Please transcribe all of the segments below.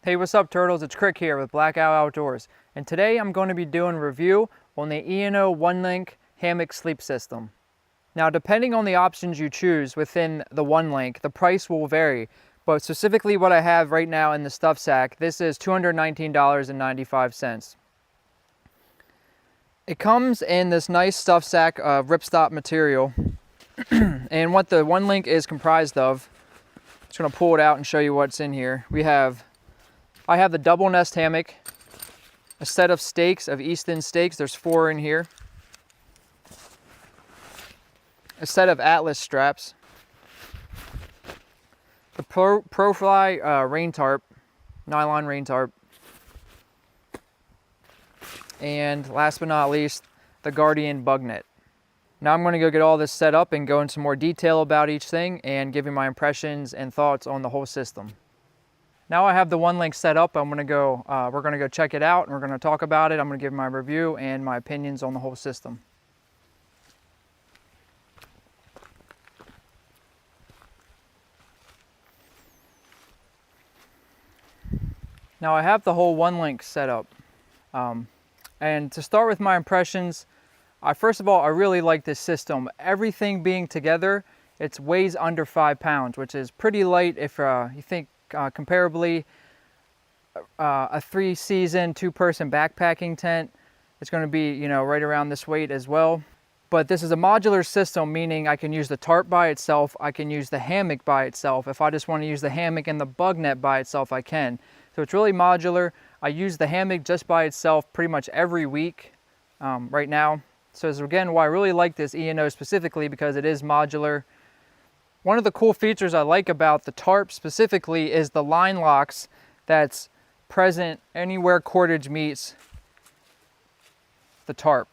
Hey, what's up turtles? It's Crick here with Black Owl Outdoors, and today I'm going to be doing a review on the ENO OneLink hammock sleep system. Now, depending on the options you choose within the OneLink, the price will vary, but specifically what I have right now in the stuff sack, this is $219.95. It comes in this nice stuff sack of ripstop material, and what the OneLink is comprised of, I'm just going to pull it out and show you what's in here. I have the DoubleNest hammock, a set of stakes, of Easton stakes, there's 4 in here, a set of Atlas straps, the ProFly rain tarp, nylon rain tarp, and last but not least, the Guardian bug net. Now I'm going to go get all this set up and go into more detail about each thing and give you my impressions and thoughts on the whole system. Now I have the OneLink set up. We're going to go check it out and we're going to talk about it. I'm going to give my review and my opinions on the whole system. Now I have the whole OneLink set up. And to start with my impressions, first of all, I really like this system. Everything being together, it weighs under 5 pounds, which is pretty light if you think comparably a 3-season 2-person backpacking tent. It's going to be, you know, right around this weight as well. But this is a modular system, meaning I can use the tarp by itself, I can use the hammock by itself. If I just want to use the hammock and the bug net by itself, I can. So it's really modular. I use the hammock just by itself pretty much every week right now. So this is again why I really like this ENO specifically, because it is modular. One of the cool features I like about the tarp specifically is the line locks that's present anywhere cordage meets the tarp.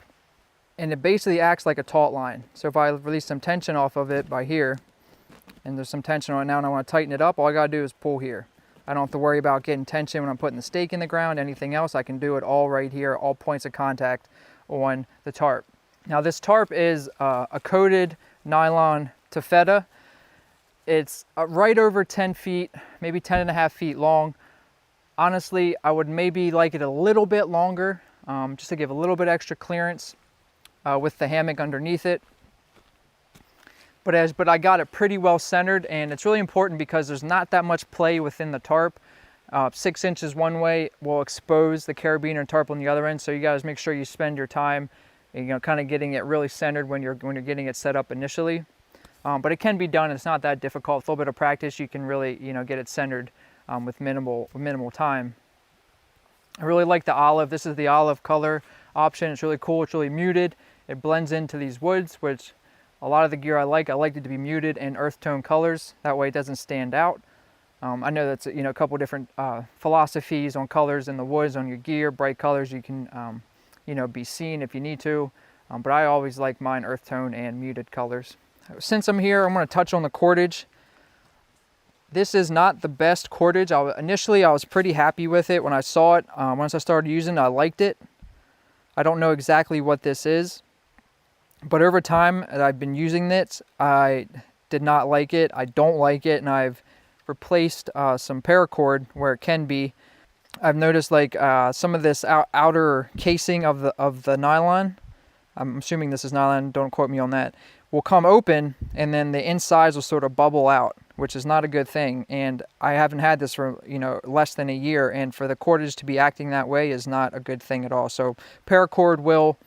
And it basically acts like a taut line. So if I release some tension off of it by here, and there's some tension on it now and I want to tighten it up, all I got to do is pull here. I don't have to worry about getting tension when I'm putting the stake in the ground, anything else. I can do it all right here, all points of contact on the tarp. Now this tarp is a coated nylon taffeta. It's right over 10 feet, maybe 10 and a half feet long. Honestly, I would maybe like it a little bit longer, just to give a little bit extra clearance with the hammock underneath it. But I got it pretty well centered, and it's really important because there's not that much play within the tarp. 6 inches one way will expose the carabiner and tarp on the other end, so you guys make sure you spend your time, you know, kind of getting it really centered when you're getting it set up initially. But it can be done. It's not that difficult. With a little bit of practice, you can really, you know, get it centered with minimal time. I really like the olive. This is the olive color option. It's really cool. It's really muted. It blends into these woods, which a lot of the gear I like it to be muted in earth tone colors. That way it doesn't stand out. I know that's, you know, a couple different philosophies on colors in the woods on your gear. Bright colors you can, you know, be seen if you need to. But I always like mine earth tone and muted colors. Since I'm here, I'm going to touch on the cordage. This is not the best cordage. Initially, I was pretty happy with it when I saw it. Once I started using it, I liked it. I don't know exactly what this is, but over time that I've been using it, I did not like it. I don't like it, and I've replaced some paracord where it can be. I've noticed like some of this outer casing of the nylon. I'm assuming this is nylon. Don't quote me on that. Will come open, and then the insides will sort of bubble out, which is not a good thing. And I haven't had this for, you know, less than a year, and for the cordage to be acting that way is not a good thing at all. So paracord will,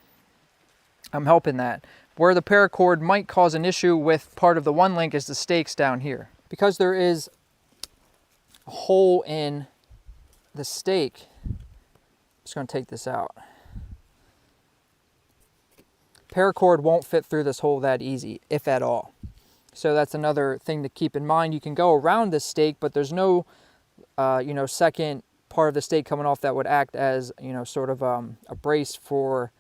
I'm helping that. Where the paracord might cause an issue with part of the OneLink is the stakes down here. Because there is a hole in the stake, I'm just going to take this out. Paracord won't fit through this hole that easy, if at all. So that's another thing to keep in mind. You can go around this stake, but there's no, you know, second part of the stake coming off that would act as, you know, sort of a brace for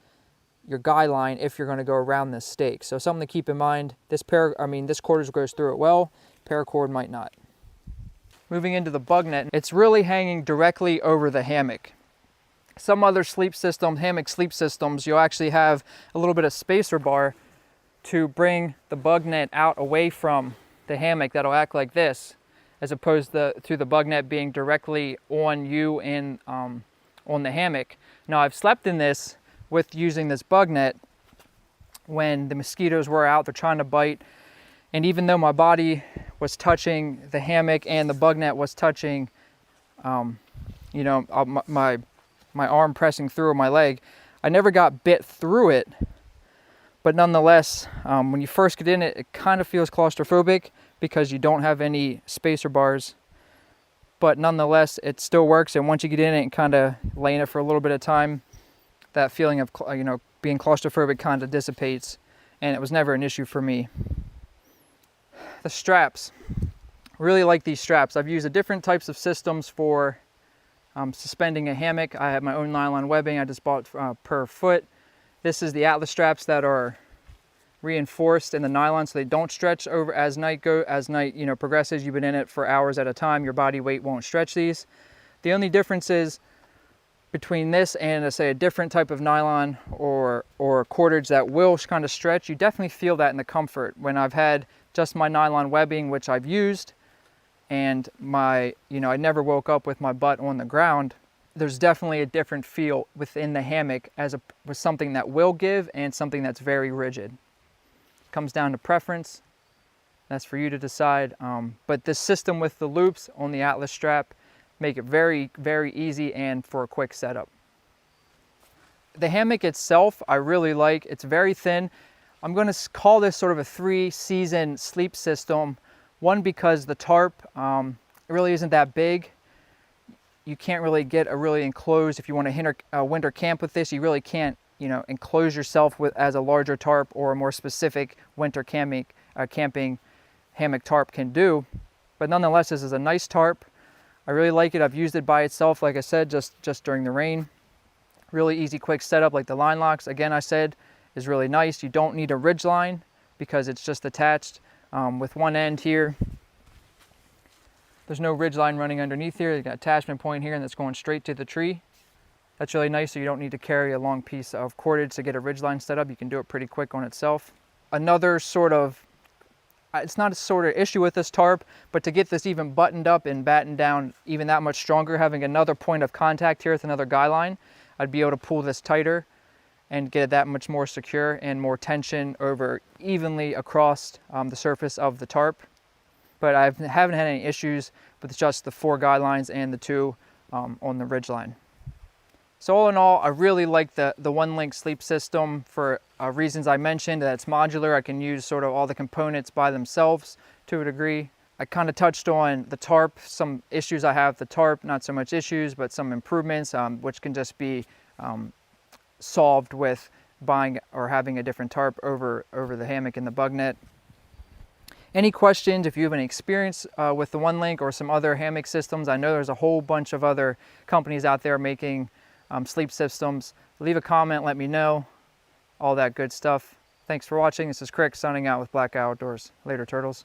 your guy line if you're going to go around this stake. So something to keep in mind. This cordage goes through it well. Paracord might not. Moving into the bug net, it's really hanging directly over the hammock. Some other sleep systems, hammock sleep systems, you'll actually have a little bit of spacer bar to bring the bug net out away from the hammock that'll act like this. as opposed to the bug net being directly on you and on the hammock. Now I've slept in this with using this bug net when the mosquitoes were out, they're trying to bite, and even though my body was touching the hammock and the bug net was touching, you know, my arm pressing through my leg, I never got bit through it. But nonetheless, when you first get in it, it kind of feels claustrophobic because you don't have any spacer bars. But nonetheless, it still works. And once you get in it and kind of lay in it for a little bit of time, that feeling of, you know, being claustrophobic kind of dissipates. And it was never an issue for me. The straps. Really like these straps. I've used different types of systems for suspending a hammock. I have my own nylon webbing I just bought per foot. This is the Atlas straps that are reinforced in the nylon so they don't stretch over as night you know, progresses. You've been in it for hours at a time, your body weight won't stretch these. The only difference is between this and say a different type of nylon or cordage that will kind of stretch, you definitely feel that in the comfort. When I've had just my nylon webbing, which I've used, and I never woke up with my butt on the ground, there's definitely a different feel within the hammock with something that will give and something that's very rigid. It comes down to preference. That's for you to decide. But this system with the loops on the Atlas strap make it very, very easy and for a quick setup. The hammock itself, I really like. It's very thin. I'm going to call this sort of a 3-season sleep system. One, because the tarp really isn't that big. You can't really get a really enclosed, if you want to winter camp with this, you really can't, you know, enclose yourself as a larger tarp or a more specific winter camping hammock tarp can do. But nonetheless, this is a nice tarp. I really like it. I've used it by itself, like I said, just during the rain. Really easy, quick setup, like the line locks, again, I said, is really nice. You don't need a ridge line because it's just attached with one end here. There's no ridge line running underneath here. You've got an attachment point here and that's going straight to the tree. That's really nice, so you don't need to carry a long piece of cordage to get a ridge line set up. You can do it pretty quick on itself. Another sort of, it's not a sort of issue with this tarp, but to get this even buttoned up and battened down even that much stronger, having another point of contact here with another guy line, I'd be able to pull this tighter and get it that much more secure and more tension over evenly across the surface of the tarp. But I haven't had any issues with just the 4 guy lines and the 2 on the ridge line. So all in all, I really like the OneLink sleep system for reasons I mentioned. That it's modular. I can use sort of all the components by themselves to a degree. I kind of touched on the tarp, some issues I have with the tarp, not so much issues, but some improvements, which can just be solved with buying or having a different tarp over the hammock and the bug net. Any questions, if you have any experience with the OneLink or some other hammock systems, I know there's a whole bunch of other companies out there making sleep systems. Leave a comment, let me know, all that good stuff. Thanks for watching. This is Crick signing out with Black Outdoors. Later, turtles.